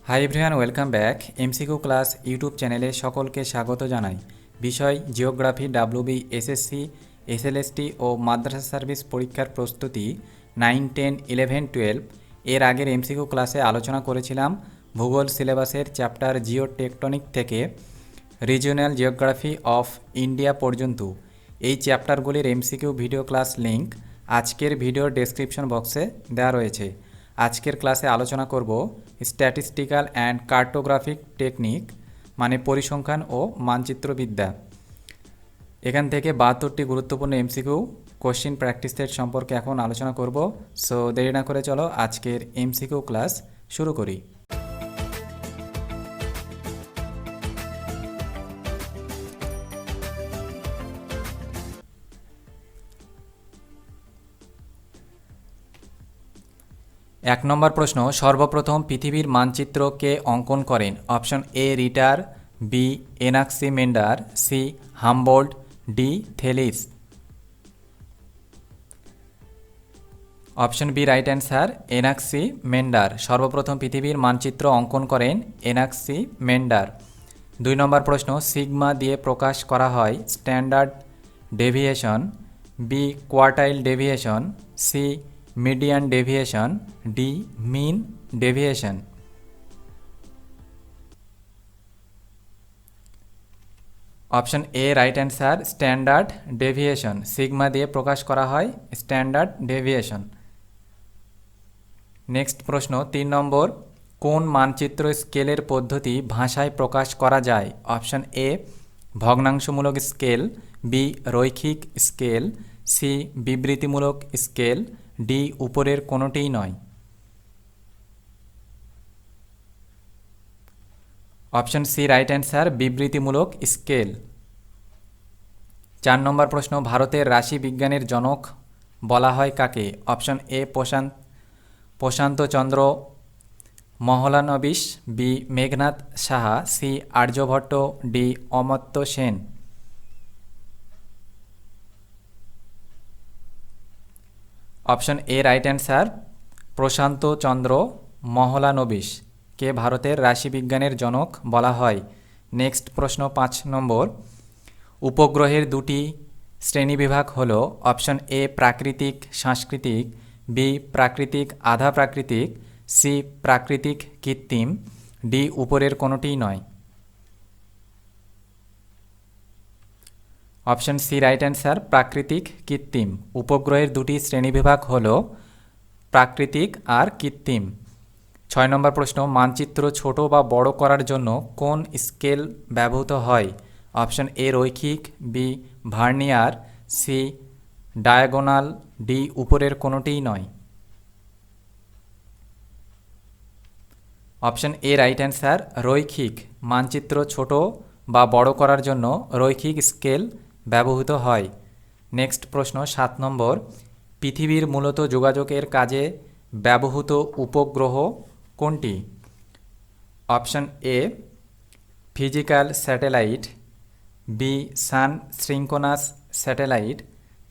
Hi everyone, welcome back. MCQ class YouTube চ্যানেলে সকলকে স্বাগত জানাই। বিষয় জিওগ্রাফি, ডাব্লিউবি, এসএসসি, এসএলএসটি ও মাদ্রাসা সার্ভিস পরীক্ষার প্রস্তুতি 9, 10, 11, 12। এর আগের এমসিকিউ ক্লাসে আলোচনা করেছিলাম ভূগোল সিলেবাসের চ্যাপ্টার জিও টেকটনিক থেকে রিজিওনাল জিওগ্রাফি অফ ইন্ডিয়া পর্যন্ত। এই চ্যাপ্টারগুলির এমসিকিউ ভিডিও ক্লাস লিঙ্ক আজকের ভিডিওর ডেসক্রিপশন বক্সে দেওয়া রয়েছে। আজকের ক্লাসে আলোচনা করব স্ট্যাটিস্টিক্যাল অ্যান্ড কার্টোগ্রাফিক টেকনিক, মানে পরিসংখ্যান ও মানচিত্রবিদ্যা। এখান থেকে 72টি গুরুত্বপূর্ণ এমসিকিউ কোশ্চিন প্র্যাকটিস সেট সম্পর্কে এখন আলোচনা করব। সো দেরি না করে চলো আজকের এমসিকিউ ক্লাস শুরু করি। এক নম্বর প্রশ্ন, সর্বপ্রথম পৃথিবীর মানচিত্র কে অঙ্কন করেন? Option A Ritter, B Anaximander, C Humboldt, D Thales. Option B right answer, Anaximander. সর্বপ্রথম পৃথিবীর মানচিত্র অঙ্কন করেন এনাক্সিমেন্ডার। 2 নম্বর প্রশ্ন, সিগমা দিয়ে প্রকাশ করা হয় standard deviation, B quartile deviation, C median deviation, D mean deviation. Option A right answer, standard deviation. Sigma দিয়ে প্রকাশ করা হয় স্ট্যান্ডার্ড ডেভিয়েশন। নেক্সট প্রশ্ন 3 নম্বর, কোন মানচিত্র স্কেলের পদ্ধতি ভাষায় প্রকাশ করা যায়? অপশন এ ভগ্নাংশমূলক স্কেল, বি রৈখিক স্কেল, সি বিবৃতিমূলক স্কেল, ডি উপরের কোনোটিই নয়। অপশন সি রাইট অ্যান্সার, বিবৃতিমূলক স্কেল। 4 নম্বর প্রশ্ন, ভারতের রাশি বিজ্ঞানের জনক বলা হয় কাকে? Option A Prasanta Chandra Mahalanobis, B Meghnad Saha, C Aryabhata, D Amartya Sen. Option A right answer, Prasanta Chandra Mahalanobis কে ভারতের রাশিবিজ্ঞানের জনক বলা হয়। নেক্সট প্রশ্ন 5 নম্বর, উপগ্রহের দুটি শ্রেণীবিভাগ হল অপশন এ প্রাকৃতিক সাংস্কৃতিক, বি প্রাকৃতিক আধা প্রাকৃতিক, সি প্রাকৃতিক কৃত্রিম, ডি উপরের কোনোটিই নয়। অপশন সি রাইট অ্যান্সার, প্রাকৃতিক কৃত্রিম। উপগ্রহের দুটি শ্রেণীবিভাগ হল প্রাকৃতিক আর কৃত্রিম। 6 নম্বর প্রশ্ন, মানচিত্র ছোট বা বড় করার জন্য কোন স্কেল ব্যবহৃত হয়? অপশন এ রৈখিক, B vernier, C diagonal, D উপরের কোনোটিই নয়। অপশন এ রাইট অ্যান্সার, রৈখিক। মানচিত্র ছোট বা বড় করার জন্য রৈখিক স্কেল ব্যবহৃত হয়। নেক্সট প্রশ্ন 7 নম্বর, পৃথিবীর মূলত যোগাযোগের কাজে ব্যবহৃত উপগ্রহ কোনটি? Option A physical satellite, B sun synchronous satellite,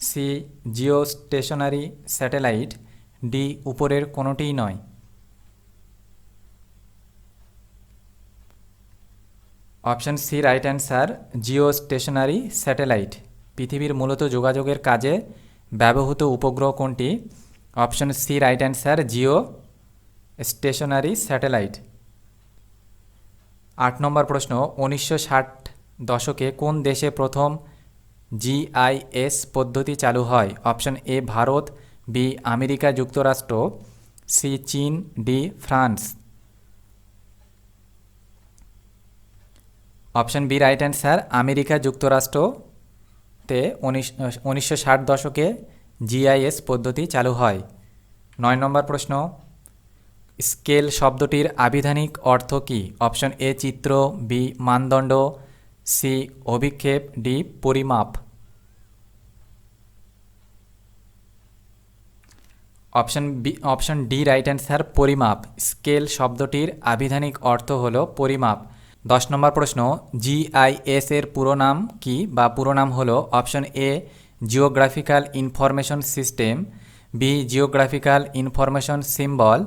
C geostationary satellite, D উপরের কোনোটিই নয়। Option C right answer, geostationary satellite. পৃথিবীর মূলত যোগাযোগের কাজে ব্যবহৃত উপগ্রহ কোনটি? Option C right answer, Jio stationery satellite. 8 নম্বর প্রশ্ন, 1960 দশকে কোন দেশে প্রথম জিআইএস পদ্ধতি চালু হয়? Option A Bharat, B America যুক্তরাষ্ট্র, সি চীন, D France. Option B right answer, America যুক্তরাষ্ট্রতে 1960 দশকে জিআইএস পদ্ধতি চালু হয়। 9 নম্বর প্রশ্ন, স্কেল শব্দটির আবিধানিক অর্থ কী? অপশন এ চিত্র, বি মানদণ্ড, সি অভিক্ষেপ, ডি পরিমাপ। অপশন ডি রাইট অ্যান্সার, পরিমাপ। স্কেল শব্দটির আবিধানিক অর্থ হল পরিমাপ। 10 নম্বর প্রশ্ন, জিআইএস এর পুরো নাম কি বা পুরো নাম হলো? Option A geographical information system, B geographical information symbol,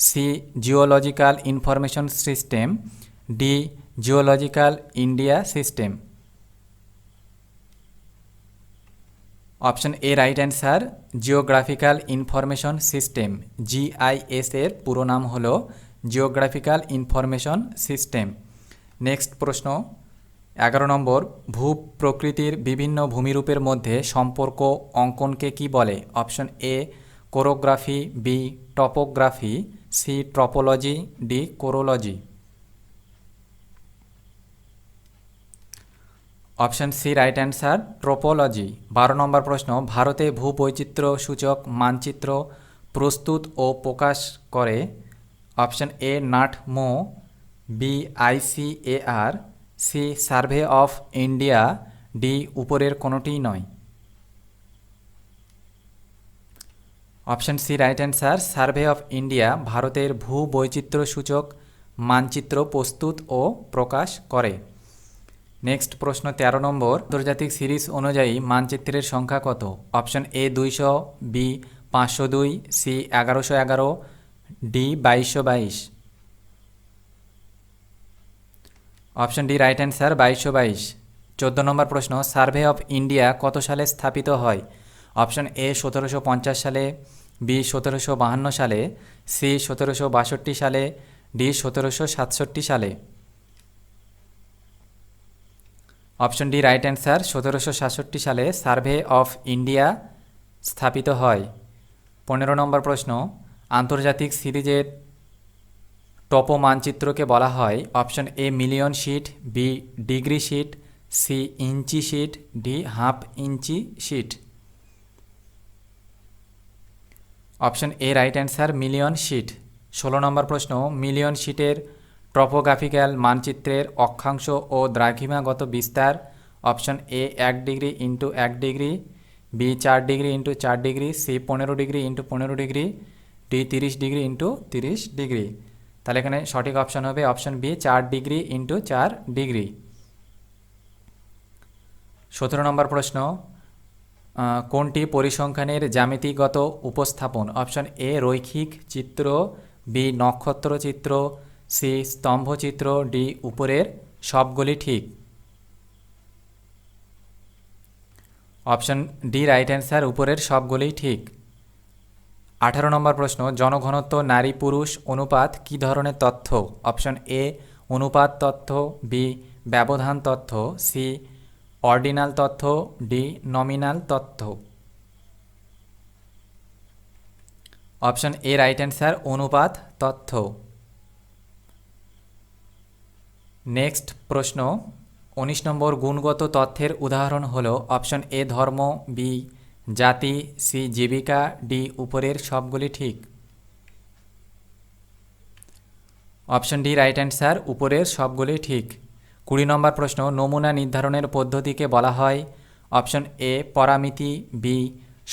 C geological information system, D geological India system. Option A right answer, geographical information system. GIS এর পুরো নাম হলো জিওগ্রাফিক্যাল ইনফরমেশন সিস্টেম। নেক্সট প্রশ্ন 11 নম্বর, ভূপ্রকৃতির বিভিন্ন ভূমিরূপের মধ্যে সম্পর্ক অঙ্কনকে কি বলে? Option A chorography, B topography, C tropology, D chorology. Option C right answer, tropology. 12 number প্রশ্ন, ভারতে ভূবৈচিত্র্য সূচক মানচিত্র প্রস্তুত ও প্রকাশ করে? Option A NATMO, B ICAR, C survey of India, D উপরের কোনোটিই নয়। Option C right answer, survey of India ভারতের ভূবৈচিত্র্য সূচক মানচিত্র প্রস্তুত ও প্রকাশ করে। নেক্সট প্রশ্ন 13 নম্বর, আন্তর্জাতিক সিরিজ অনুযায়ী মানচিত্রের সংখ্যা কত? Option A 200, B 502, C 1111, D 2222। Option D right answer, 2222। 14 নম্বর প্রশ্ন, সার্ভে অফ ইন্ডিয়া কত সালে স্থাপিত হয়? অপশন এ 1750 সালে, বি 1752 সালে, সি 1762 সালে, ডি 1767 সালে। অপশন ডি রাইট অ্যান্সার, 1767 সালে সার্ভে অফ ইন্ডিয়া স্থাপিত হয়। 15 নম্বর প্রশ্ন, আন্তর্জাতিক সিরিজের টপো মানচিত্রকে বলা হয়? Option A million sheet, B degree sheet, C inch sheet, D half inch sheet. Option A right answer, million sheet. 16 নম্বর প্রশ্ন, মিলিয়ন শিটের টপোগ্রাফিক্যাল মানচিত্রের অক্ষাংশ ও দ্রাঘিমাগত বিস্তার? Option A 1 degree into 1 degree, B 4 degree into 4 degree, C 15 degree into 15 degree, D 30 degree into 30 degree. তাহলে এখানে সঠিক অপশন হবে option B 4 degree into 4 degree. 17 নম্বর প্রশ্ন, কোনটি পরিসংখ্যানের জ্যামিতিগত উপস্থাপন? অপশন এ রৈখিক চিত্র, বি নক্ষত্র চিত্র, সি স্তম্ভ চিত্র, ডি উপরের সবগুলি ঠিক। অপশন ডি রাইট অ্যান্সার, উপরের সবগুলি ঠিক। 18 নম্বর প্রশ্ন, জনঘনত্ব নারী পুরুষ অনুপাত কী ধরনের তথ্য? অপশন এ অনুপাত তথ্য, বি ব্যবধান তথ্য, সি অর্ডিনাল তথ্য, ডি নমিনাল তথ্য। অপশন এ রাইট অ্যান্সার, অনুপাত তথ্য। নেক্সট প্রশ্ন 19 নম্বর, গুণগত তথ্যের উদাহরণ হলো? অপশন এ ধর্ম, বি জাতি, সি জীবিকা, ডি উপরের সবগুলি ঠিক। অপশন ডি রাইট অ্যান্সার, উপরের সবগুলি ঠিক। 20 নম্বর প্রশ্ন, নমুনা নির্ধারণের পদ্ধতিকে বলা হয়? অপশন এ পরামিতি, বি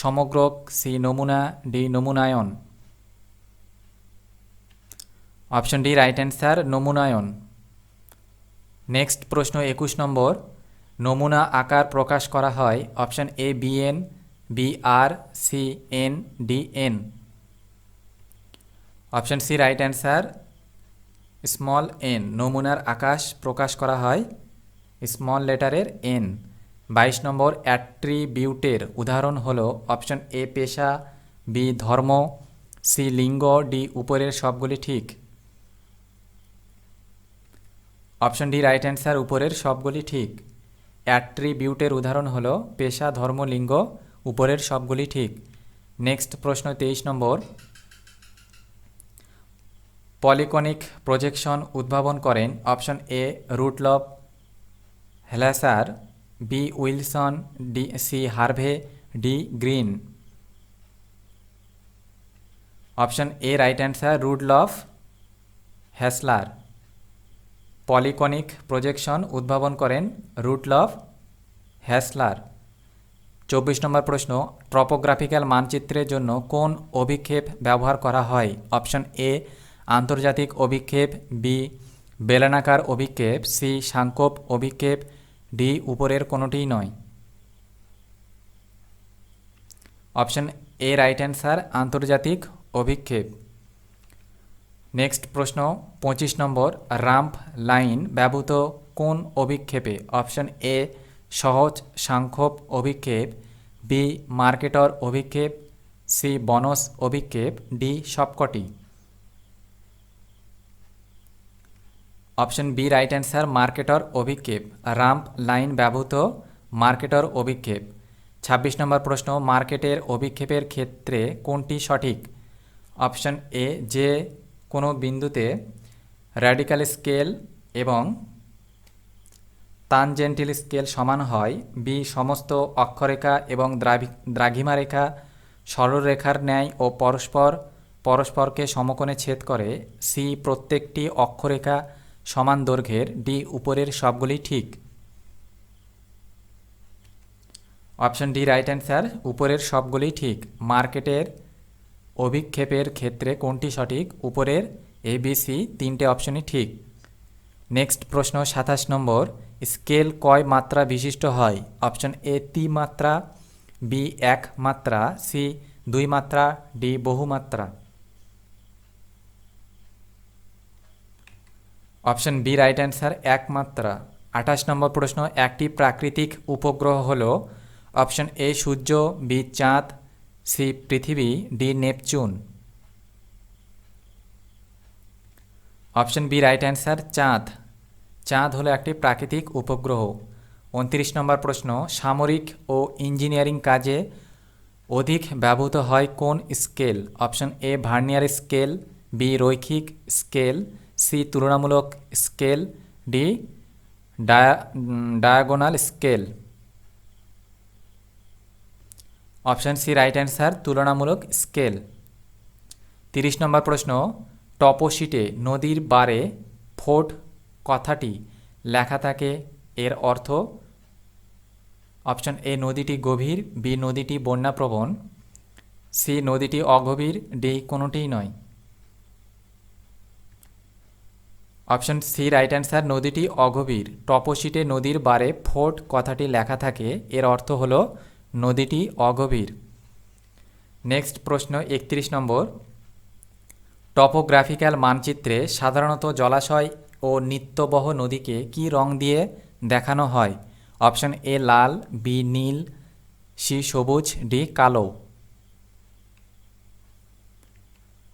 সমগ্রক, সি নমুনা, ডি নমুনায়ন। অপশন ডি রাইট অ্যান্সার, নমুনায়ন। নেক্সট প্রশ্ন 21 নম্বর, নমুনা আকার প্রকাশ করা হয়? Option A BN, B R, C N, D N. Option C right answer, small N. নমুনার আকাশ প্রকাশ করা হয় স্মল লেটারের এন। 22 নম্বর, অ্যাট্রিবিউটের উদাহরণ হলো? অপশন এ পেশা, বি ধর্ম, সি লিঙ্গ, ডি উপরের সবগুলি ঠিক। অপশন ডি রাইট অ্যান্সার, উপরের সবগুলি ঠিক। অ্যাট্রিবিউটের উদাহরণ হলো পেশা, ধর্ম, লিঙ্গ, উপরের সবগুলি ঠিক। নেক্সট প্রশ্ন 23 নম্বর, পলিকনিক প্রজেকশন উদ্ভাবন করেন? Option A Rudolf Hassler, B Wilson, D C Harvey, D Green. Option A right answer, Rudolf Hassler. Polyconic projection উদ্ভাবন করেন রুডলফ হ্যাসলার। 24 নম্বর প্রশ্ন, ট্রপোগ্রাফিক্যাল মানচিত্রের জন্য কোন অভিক্ষেপ ব্যবহার করা হয়? অপশন এ আন্তর্জাতিক অভিক্ষেপ, বি বেলনাকার অভিক্ষেপ, সি সাংকোপ অভিক্ষেপ, ডি উপরের কোনোটিই নয়। অপশন এ রাইট অ্যান্সার, আন্তর্জাতিক অভিক্ষেপ। নেক্সট প্রশ্ন 25 নম্বর, রাম্প লাইন ব্যবহৃত কোন অভিক্ষেপে? অপশন এ সহজ সাংখ্যক অভিক্ষেপ, বি মার্কেটর অভিক্ষেপ, সি বনস অভিক্ষেপ, ডি সবকটি। অপশন বি রাইট অ্যান্সার, মার্কেটর অভিক্ষেপ। রাম্প লাইন ব্যবহৃত মার্কেটর অভিক্ষেপ। 26 নম্বর প্রশ্ন, মার্কেটের অভিক্ষেপের ক্ষেত্রে কোনটি সঠিক? অপশন এ যে কোনো বিন্দুতে র্যাডিক্যাল স্কেল এবং তানজেন্টিল স্কেল সমান হয়, বি সমস্ত অক্ষরেখা এবং দ্রাঘিমা রেখা সরলরেখার ন্যায় ও পরস্পরকে সমকোণে ছেদ করে, সি প্রত্যেকটি অক্ষরেখা সমান দৈর্ঘ্যের, ডি উপরের সবগুলি ঠিক। অপশন ডি রাইট অ্যান্সার, উপরের সবগুলি ঠিক। মার্কেটের অভিক্ষেপের ক্ষেত্রে কোনটি সঠিক? উপরের এবিসি তিনটে অপশনই ঠিক। নেক্সট প্রশ্ন 27 নম্বর, স্কেল কয় মাত্রা বিশিষ্ট হয়? অপশন এ 3 মাত্রা, বি 1 মাত্রা, সি 2 মাত্রা, ডি বহুমাত্রা। অপশন বি রাইট অ্যান্সার, 1 মাত্রা। 28 নম্বর প্রশ্ন, একটি প্রাকৃতিক উপগ্রহ হলো? অপশন এ সূর্য, বি চাঁদ, সি পৃথিবী, D Neptune. Option B right answer, চাঁদ। চাঁদ হলো একটি প্রাকৃতিক উপগ্রহ। 29 নম্বর প্রশ্ন, সামরিক ও ইঞ্জিনিয়ারিং কাজে অধিক ব্যবহৃত হয় কোন scale? Option A vernier scale, B রৈখিক স্কেল, সি তুলনামূলক scale, D diagonal scale. Option C right answer, তুলনামূলক স্কেল। 30 নম্বর প্রশ্ন, টপোশিটে নদীর বারে ফোর্ড কথাটি লেখা থাকে, এর অর্থ? অপশন এ নদীটি গভীর, বি নদীটি বন্যাপ্রবণ, সি নদীটি অগভীর, ডি কোনোটিই নয়। অপশন সি রাইট অ্যান্সার, নদীটি অগভীর। টপোশিটে নদীর বারে ফোর্ড কথাটি লেখা থাকে, এর অর্থ হলো নদীটি অগভীর। নেক্সট প্রশ্ন 31 নম্বর, টপোগ্রাফিক্যাল মানচিত্রে সাধারণত জলাশয় ও নিত্যবহ নদীকে কি রং দিয়ে দেখানো হয়? অপশন এ লাল, বি নীল, সি সবুজ, ডি কালো।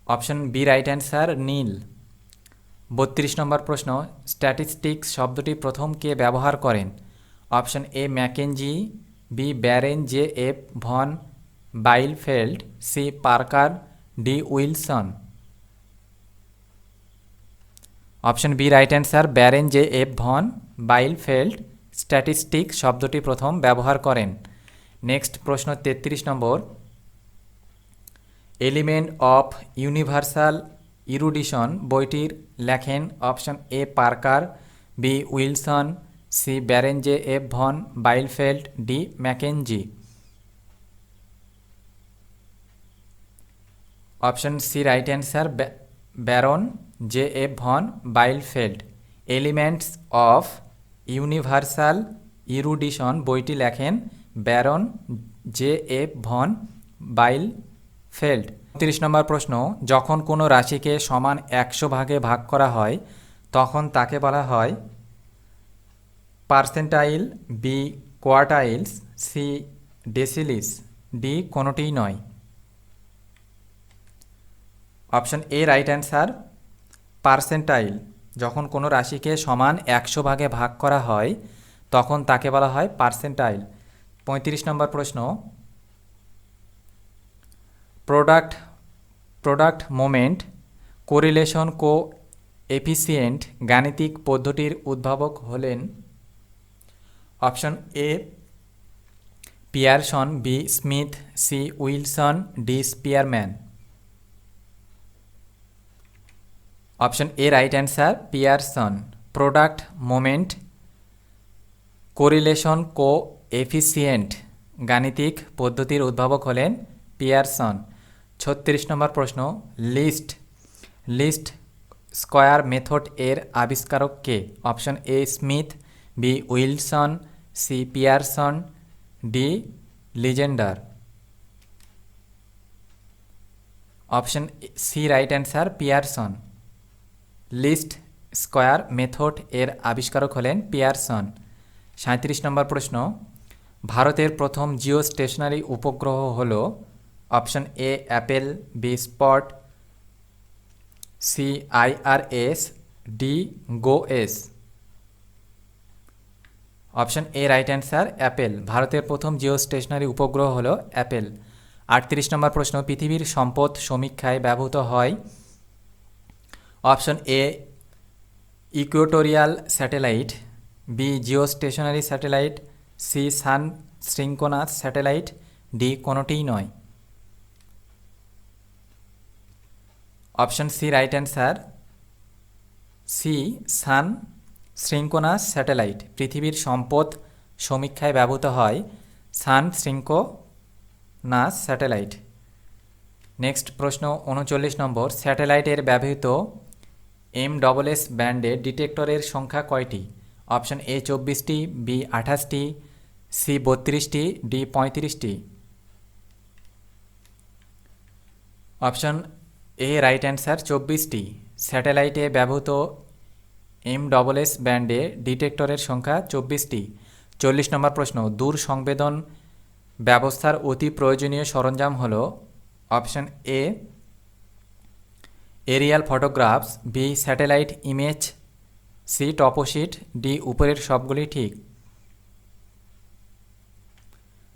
অপশন বি রাইট অ্যান্সার, নীল। 32 নম্বর প্রশ্ন, স্ট্যাটিস্টিক্স শব্দটি প্রথম কে ব্যবহার করেন? Option A Mackenzie, B baron J F von Bielfeld, C Parker, D Wilson. Option B right answer, baron J F von Bielfeld statistics শব্দটি প্রথম ব্যবহার করেন। নেক্সট প্রশ্ন 33 number, element of universal erudition বইটির লেখেন? Option A Parker, B Wilson, C barren J F von Bielfeld, D Mackenzie. Option C right answer, baron J F von Bielfeld. Elements of universal erudition বইটি লেখেন baron J F von Bielfeld. 29 number প্রশ্ন, যখন কোনো রাশিকে সমান 100 ভাগে ভাগ করা হয় তখন তাকে বলা হয় পার্সেন্টাইল, বি কোয়ার্টাইলস, সি ডেসিলিস, ডি কোনোটিই নয়। Option A right answer, percentile. যখন কোনো রাশিকে সমান 100 ভাগে ভাগ করা হয় তখন তাকে বলা হয় পার্সেন্টাইল। 35 নম্বর প্রশ্ন, প্রোডাক্ট মোমেন্ট কোরিলেশন কোএফিসিয়েন্ট গাণিতিক পদ্ধতির উদ্ভাবক হলেন? Option A Pearson, B Smith, C Wilson, D Spearman. Option A right answer, Pearson. Product moment correlation coefficient গাণিতিক পদ্ধতির উদ্ভাবক হলেন পিয়ারসন। 36 নম্বর প্রশ্ন, লিস্ট স্কয়ার মেথড এর আবিষ্কারক কে? Option A Smith, B Wilson, C Pearson, D Legendre. Option C right answer, Pearson. Least square method এর আবিষ্কারক হলেন পিয়ারসন। 37 নম্বর প্রশ্ন, ভারতের প্রথম জিও স্টেশনারি উপগ্রহ হল option A APPLE, B SPOT, C IRS, D GOES. Option A right answer APPLE. ভারতের প্রথম জিও স্টেশনারি উপগ্রহ হল অ্যাপেল। 38 নম্বর প্রশ্ন, পৃথিবীর সম্পদ সমীক্ষায় ব্যবহৃত হয় option A equatorial satellite, B geo stationery satellite, C sun synchronous satellite, D কোনোটিই নয়। Option C right answer, C sun synchronous satellite. পৃথিবীর সম্পদ সমীক্ষায় ব্যবহৃত হয় সান সিঙ্ক্রোনাস স্যাটেলাইট। নেক্সট প্রশ্ন 39 নম্বর, স্যাটেলাইটের ব্যবহৃত MSS ব্যান্ডে ডিটেক্টরের সংখ্যা কয়টি? অপশন এ 24টি, বি 28টি, সি 32টি, ডি 35টি। অপশন এ রাইট অ্যান্সার 24টি। স্যাটেলাইটে ব্যবহৃত MSS ব্যান্ডে ডিটেক্টরের সংখ্যা 24টি। 40 নম্বর প্রশ্ন, দূর সংবেদন ব্যবস্থার অতি প্রয়োজনীয় সরঞ্জাম হল option A aerial photographs, B satellite image, C toposheet, D উপরের সবগুলি ঠিক।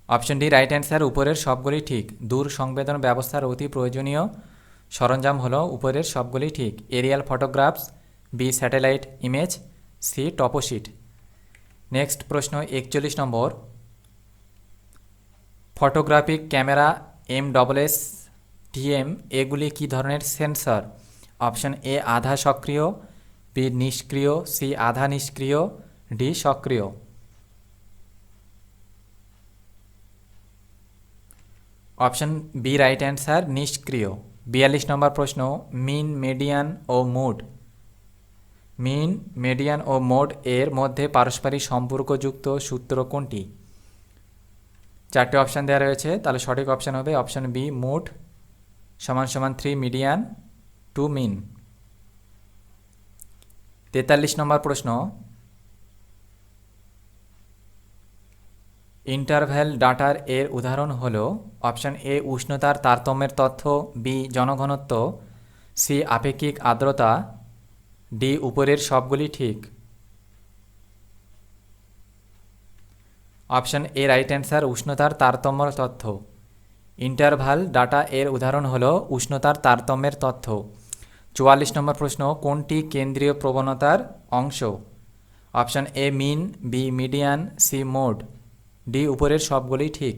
অপশন ডি রাইট অ্যান্সার, উপরের সবগুলি ঠিক। দূর সংবেদন ব্যবস্থার অতি প্রয়োজনীয় সরঞ্জাম হল উপরের সবগুলি ঠিক। Aerial photographs, B satellite image, C toposheet. Next প্রশ্ন 41 number, photographic camera MSS TM এগুলি কী ধরনের সেন্সর? অপশন এ আধা সক্রিয়, বি নিষ্ক্রিয়, সি আধা নিষ্ক্রিয়, ডি সক্রিয়। অপশন বি রাইট অ্যান্সার, নিষ্ক্রিয়। 42 নম্বর প্রশ্ন, মিন, মেডিয়ান ও মোড। মিন, মেডিয়ান ও মোড এর মধ্যে পারস্পরিক সম্পর্কযুক্ত সূত্র কোনটি? 4টে অপশান দেওয়া রয়েছে, তাহলে সঠিক অপশান হবে অপশান বি মোড সমান সমান 3 মিডিয়ান 2 মিন। 43 নম্বর প্রশ্ন, ইন্টারভ্যাল ডাটার এর উদাহরণ হল অপশান এ উষ্ণতার তারতম্যের তথ্য, বি জনঘনত্ব, সি আপেক্ষিক আর্দ্রতা, ডি উপরের সবগুলি ঠিক। অপশান এ রাইট অ্যান্সার, উষ্ণতার তারতম্য তথ্য। ইন্টারভাল ডাটা এর উদাহরণ হল উষ্ণতার তারতম্যের তথ্য। 44 নম্বর প্রশ্ন, কোনটি কেন্দ্রীয় প্রবণতার অংশ? Option A mean, B median, C mode, D উপরের সবগুলি ঠিক।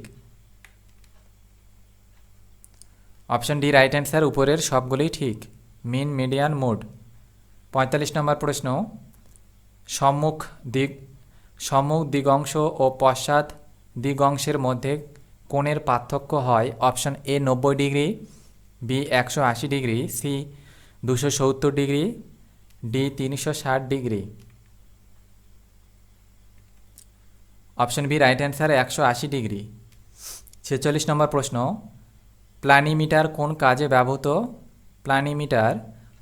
অপশান ডি রাইট অ্যান্সার, উপরের সবগুলি ঠিক। মিন, মিডিয়ান, মোড। 45 নম্বর প্রশ্ন, সম্মুখ দিগংশ ও পশ্চাৎ দিগংশের মধ্যে কোণের পার্থক্য হয় option A 90 degree, B 180 degree, C 270 degree, D 360 degree. Option B right answer, 180 degree. 46 নম্বর প্রশ্ন, প্ল্যানিমিটার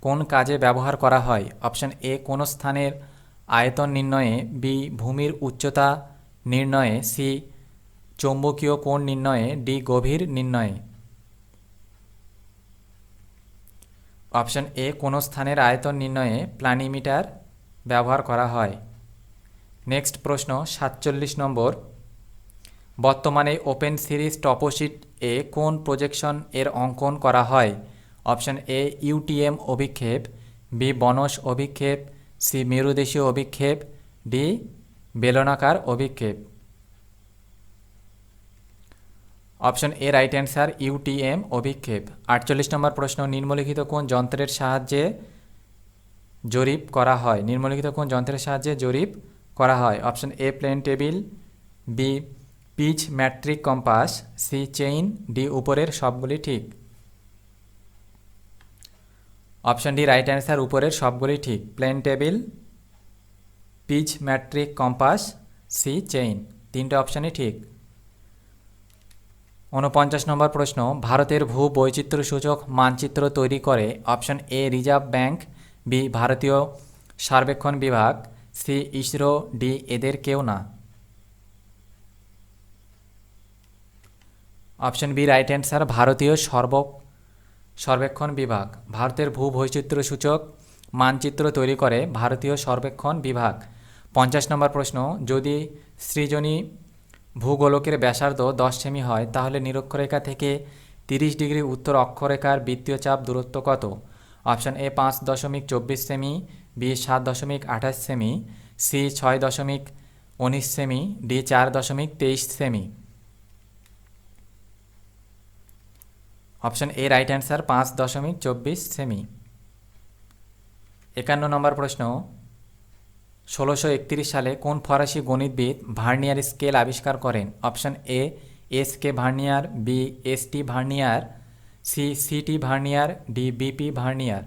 কোন কাজে ব্যবহার করা হয়? অপশান এ কোন স্থানের আয়তন নির্ণয়ে, বি ভূমির উচ্চতা নির্ণয়ে, সি চৌম্বকীয় কোণ নির্ণয়ে, ডি গভীর নির্ণয়ে। অপশান এ কোন স্থানের আয়তন নির্ণয়ে প্ল্যানিমিটার ব্যবহার করা হয়। নেক্সট প্রশ্ন 47 নম্বর, বর্তমানে ওপেন সিরিজ টপোশিট এ কোন প্রজেকশন এর অঙ্কন করা হয়? অপশান এ UTM অভিক্ষেপ, বি বনস অভিক্ষেপ, সি মেরুদেশীয় অভিক্ষেপ, ডি বেলনাকার অভিক্ষেপ। Option A right answer, UTM অভিক্ষেপ। 48 নম্বর প্রশ্ন, নিম্নলিখিত কোন যন্ত্রের সাহায্যে জরিপ করা হয়? Option A plane table, B prismatic compass, C chain, D উপরের সবগুলি ঠিক। অপশন ডি রাইট অ্যান্সার, উপরের সবগুলি ঠিক। Plane table, prismatic compass, C chain, তিনটে অপশানই ঠিক। 49 নম্বর প্রশ্ন, ভারতের ভূ বৈচিত্র্য সূচক মানচিত্র তৈরি করে option A reserve bank, B ভারতীয় সর্বেক্ষণ বিভাগ, সি ইসরো, ডি এদের কেউ না। অপশন বি রাইট অ্যান্সার, ভারতীয় সর্বেক্ষণ বিভাগ। ভারতের ভূবৈচিত্র্য সূচক মানচিত্র তৈরি করে ভারতীয় সর্বেক্ষণ বিভাগ। 50 নম্বর প্রশ্ন, যদি সৃজনী ভূগোলকের ব্যাসার্ধ 10 সেমি হয় তাহলে নিরক্ষরেখা থেকে 30 ডিগ্রি উত্তর অক্ষরেখার বৃত্তীয় চাপ দূরত্ব কত? অপশন এ 5.24 সেমি, বি 7.28 সেমি, সি 6.19 সেমি, ডি 4.23 সেমি। অপশন এ রাইট অ্যান্সার, 5.24 সেমি। 51 নম্বর প্রশ্ন, 1631 সালে কোন ফরাসি গণিতবিদ ভার্নিয়ার স্কেল আবিষ্কার করেন? Option A S K vernier, B S T vernier, C C T vernier, D BP vernier.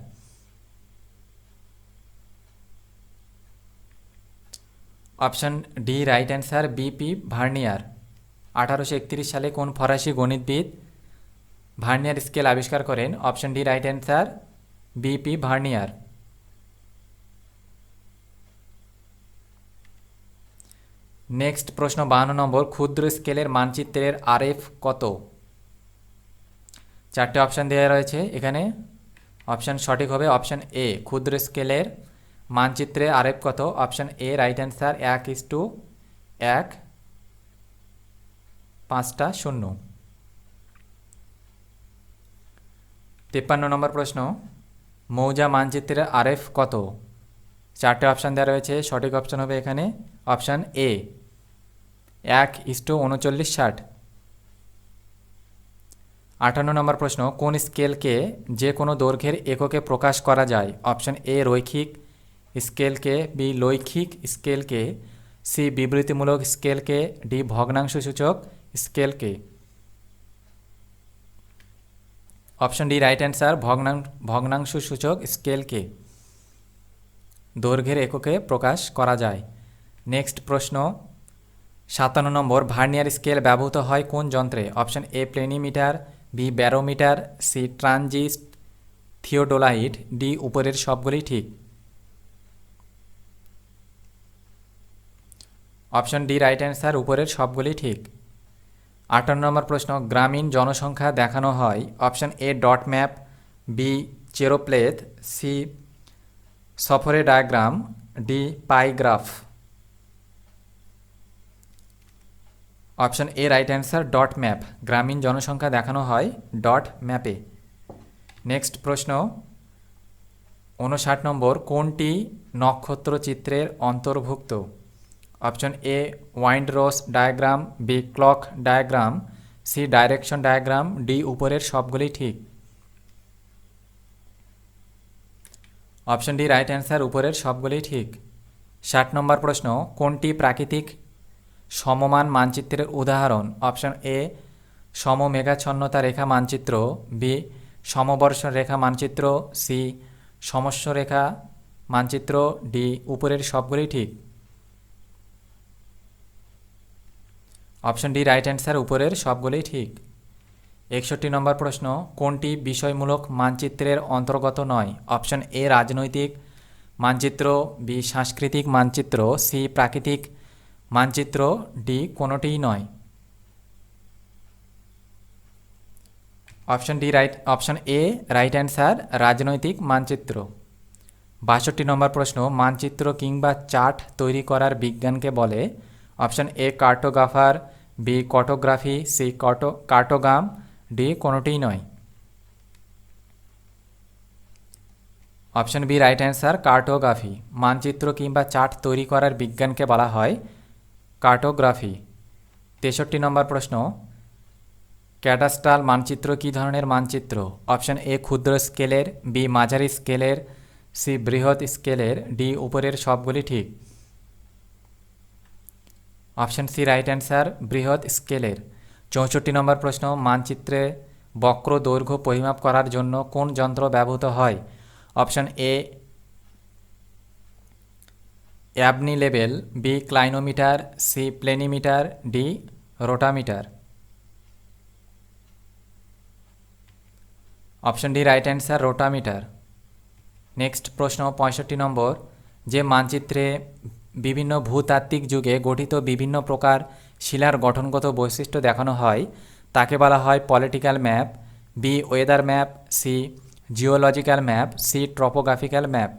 Option D right answer, BP vernier. 1831 সালে কোন ফরাসি গণিতবিদ ভার্নিয়ার স্কেল আবিষ্কার করেন? Option D right answer, BP vernier. Next প্রশ্ন 52 নম্বর, ক্ষুদ্র স্কেলের মানচিত্রের আরএফ কত? 4টে অপশান দেওয়া রয়েছে এখানে। অপশান সঠিক হবে অপশান এ, ক্ষুদ্র স্কেলের মানচিত্রে আরএফ কত? অপশান এ রাইট অ্যান্সার, 1:1 5টা 0। 53 নম্বর প্রশ্ন, মৌজা মানচিত্রের আরএফ কত? 4টে অপশান দেওয়া রয়েছে, সঠিক অপশান হবে এখানে অপশান এ, 1:39:60। 58 নম্বর প্রশ্ন, কোন স্কেলকে যে কোনো দৈর্ঘ্যের এককে প্রকাশ করা যায়? অপশান এ রৈখিক স্কেলকে, বি লৈখিক স্কেলকে, সি বিবৃতিমূলক স্কেলকে, ডি ভগ্নাংশ সূচক স্কেলকে। অপশন ডি রাইট অ্যান্সার, ভগ্নাংশ সূচক স্কেলকে দৈর্ঘ্যের এককে প্রকাশ করা যায়। নেক্সট প্রশ্ন 57 নম্বর, ভার্নিয়ার স্কেল ব্যবহৃত হয় কোন যন্ত্রে? Option A planimeter, B barometer, C transit theodolite, D উপরের সবগুলি ঠিক। অপশন ডি রাইট অ্যান্সার, উপরের সবগুলি ঠিক। 58 নম্বর প্রশ্ন, গ্রামীণ জনসংখ্যা দেখানো হয় option A dot map, B choropleth, C sphere diagram, D pie graph. Option A right answer, dot map. গ্রামীণ জনসংখ্যা দেখানো হয় ডট ম্যাপে। নেক্সট প্রশ্ন 59 নম্বর, কোনটি নক্ষত্র চিত্রের অন্তর্ভুক্ত? Option A wind rose diagram, B clock diagram, C direction diagram, D উপরের সবগুলি ঠিক। অপশন ডি রাইট অ্যান্সার, উপরের সবগুলি ঠিক। 60 নম্বর প্রশ্ন, কোনটি প্রাকৃতিক সমমান মানচিত্রের উদাহরণ? অপশন এ সমমেঘাচ্ছন্নতা রেখা মানচিত্র, বি সমবর্ষণ রেখা মানচিত্র, সি সমস্য রেখা মানচিত্র, ডি উপরের সবগুলি ঠিক। অপশন ডি রাইট অ্যান্সার, উপরের সবগুলি ঠিক। 61 নম্বর প্রশ্ন, কোনটি বিষয়মূলক মানচিত্রের অন্তর্গত নয়? অপশন এ রাজনৈতিক মানচিত্র, বি সাংস্কৃতিক মানচিত্র, সি প্রাকৃতিক মানচিত্র, ডি কোনোটিই নয়। অপশন এ রাইট অ্যান্সার, রাজনৈতিক মানচিত্র। 62 নম্বর প্রশ্ন, মানচিত্র কিংবা চার্ট তৈরি করার বিজ্ঞানকে বলে? Option A cartographer, B cartography, C cartogram, D কোনোটিই নয়। Option B right answer, cartography. মানচিত্র কিংবা চার্ট তৈরি করার বিজ্ঞানকে বলা হয় কার্টোগ্রাফি। 63 নম্বর প্রশ্ন, ক্যাডাস্ট্রাল মানচিত্র কী ধরনের মানচিত্র? অপশন এ ক্ষুদ্র স্কেলের, বি মাঝারি স্কেলের, সি বৃহৎ স্কেলের, ডি উপরের সবগুলি ঠিক। অপশন সি রাইট অ্যান্সার, বৃহৎ স্কেলের। 64 নম্বর প্রশ্ন, মানচিত্রে বক্র দৈর্ঘ্য পরিমাপ করার জন্য কোন যন্ত্র ব্যবহৃত হয়? Option A Abney level, B clinometer, C planimeter, D rotameter. Option D right answer, rotameter. Next প্রশ্ন 65 নম্বর, যে মানচিত্রে বিভিন্ন ভূতাত্ত্বিক যুগে গঠিত বিভিন্ন প্রকার শিলার গঠনগত বৈশিষ্ট্য দেখানো হয় তাকে বলা হয় political map, B weather map, C geological map, C topographical map.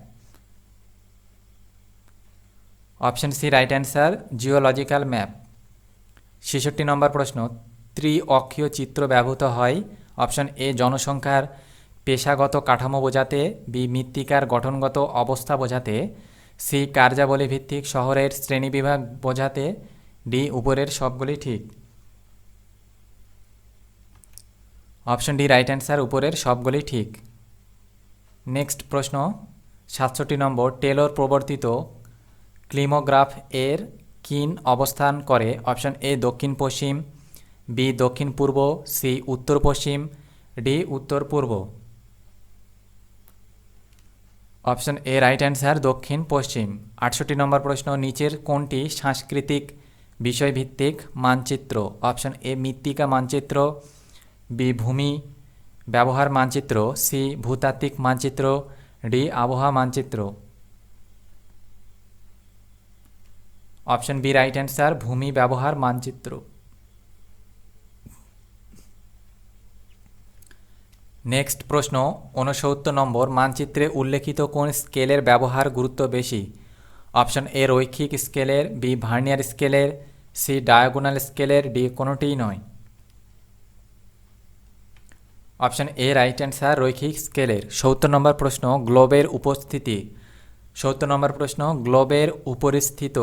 Option C right answer, geological map. 66 number প্রশ্ন, ত্রি-অক্ষীয় চিত্র ব্যবহৃত হয় অপশন এ জনসংখ্যার পেশাগত কাঠামো বোঝাতে, বি মৃত্তিকার গঠনগত অবস্থা বোঝাতে, সি কার্যাবলী ভিত্তিক শহরের শ্রেণীবিভাগ বোঝাতে, ডি উপরের সবগুলি ঠিক। অপশন ডি রাইট অ্যান্সার, উপরের সবগুলি ঠিক। নেক্সট প্রশ্ন 67 নম্বর, টেলর প্রবর্তিত ক্লিমোগ্রাফ এর কিন অবস্থান করে অপশন এ দক্ষিণ পশ্চিম, বি দক্ষিণ পূর্ব, সি উত্তর পশ্চিম, ডি উত্তর পূর্ব। অপশন এ রাইট অ্যান্সার, দক্ষিণ পশ্চিম। 68 নম্বর প্রশ্ন, নিচের কোনটি সাংস্কৃতিক বিষয়ভিত্তিক মানচিত্র? অপশন এ মৃত্তিকা মানচিত্র, বি ভূমি ব্যবহার মানচিত্র, সি ভূতাত্ত্বিক মানচিত্র, ডি আবহাওয়া মানচিত্র। অপশন বি রাইট অ্যান্সার, ভূমি ব্যবহার মানচিত্র। নেক্সট প্রশ্ন 69 নম্বর, মানচিত্রে উল্লেখিত কোন স্কেলের ব্যবহার গুরুত্ব বেশি? অপশন এ রৈখিক স্কেলের, বি ভার্নিয়ার স্কেলের, সি ডায়াগোনাল স্কেলের, ডি কোনোটিই নয়। অপশন এ রাইট অ্যান্সার, রৈখিক স্কেলের। 70 নম্বর প্রশ্ন, গ্লোবের উপস্থিতি। 70 নম্বর প্রশ্ন, গ্লোবের উপরিস্থিত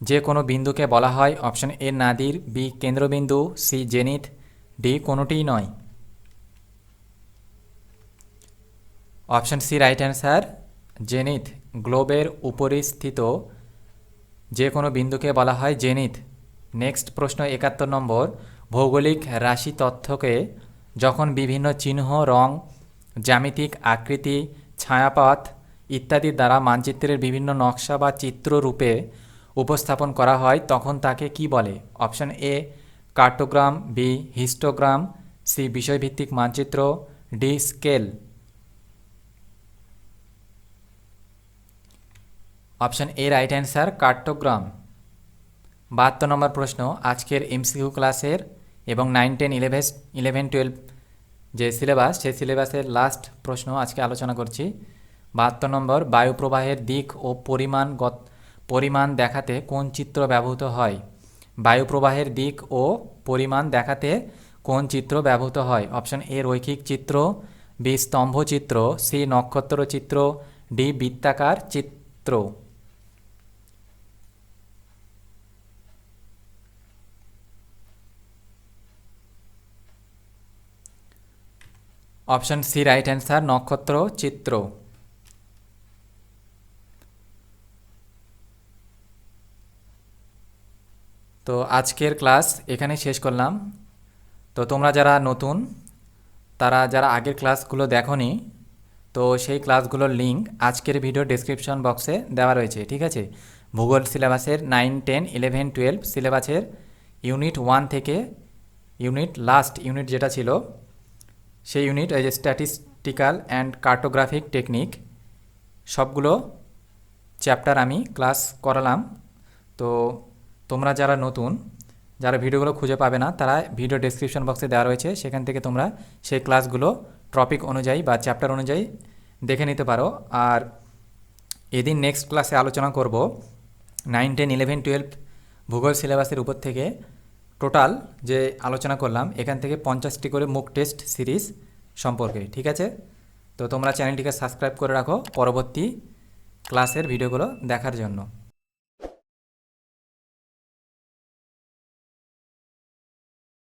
যে কোনো বিন্দুকে বলা হয় অপশন এ নাদির, বি কেন্দ্রবিন্দু, সি জেনিথ, ডি কোনোটিই নয়। Option C right answer, zenith. গ্লোবের উপরিস্থিত যে কোনো বিন্দুকে বলা হয় জেনিথ। নেক্সট প্রশ্ন 71 নম্বর, ভৌগোলিক রাশি তথ্যকে যখন বিভিন্ন চিহ্ন, রং, জ্যামিতিক আকৃতি, ছায়াপথ ইত্যাদির দ্বারা মানচিত্রের বিভিন্ন নকশা বা চিত্র রূপে উপস্থাপন করা হয় তখন তাকে কি বলে? Option A cartogram, B histogram, C বিষয়ভিত্তিক মানচিত্র, D scale. Option A right answer, cartogram. 72 number প্রশ্ন, আজকের এমসিকিউ ক্লাসের এবং 9, 10, 11, 12 যে সিলেবাস, সেই সিলেবাসের লাস্ট প্রশ্ন আজকে আলোচনা করছি। 72 নম্বর, বায়ু প্রবাহের দিক ও পরিমাণ দেখাতে কোন চিত্র ব্যবহৃত হয়? বায়ু প্রবাহের দিক ও পরিমাণ দেখাতে কোন চিত্র ব্যবহৃত হয়? অপশন এ রৈখিক চিত্র, বি স্তম্ভ চিত্র, সি নক্ষত্র চিত্র, ডি বৃত্তাকার চিত্র। অপশন সি রাইট অ্যান্সার, নক্ষত্র চিত্র। তো আজকের ক্লাস এখানে শেষ করলাম। তো তোমরা যারা নতুন, তারা যারা আগের ক্লাসগুলো দেখোনি, তো সেই ক্লাসগুলোর লিঙ্ক আজকের ভিডিও ডেসক্রিপশন বক্সে দেওয়া রয়েছে, ঠিক আছে? ভূগোল সিলেবাসের 9, 10, 11, 12 সিলেবাসের ইউনিট 1 থেকে লাস্ট ইউনিট যেটা ছিল সেই ইউনিট, এই যে স্ট্যাটিস্টিক্যাল অ্যান্ড কার্টোগ্রাফিক টেকনিক, সবগুলো চ্যাপ্টার আমি ক্লাস করালাম। তো তোমরা যারা নতুন, যারা ভিডিওগুলো খুঁজে পাবে না, তারা ভিডিও ডেসক্রিপশন বক্সে দেওয়া রয়েছে, সেখান থেকে তোমরা সেই ক্লাসগুলো টপিক অনুযায়ী বা চ্যাপ্টার অনুযায়ী দেখে নিতে পারো। আর এদিন নেক্সট ক্লাসে আলোচনা করব 9, 10, 11, 12 ভূগোল সিলেবাসের উপর থেকে টোটাল যে আলোচনা করলাম এখান থেকে 50টি করে মুক টেস্ট সিরিজ সম্পর্কে, ঠিক আছে? তো তোমরা চ্যানেলটিকে সাবস্ক্রাইব করে রাখো পরবর্তী ক্লাসের ভিডিওগুলো দেখার জন্য।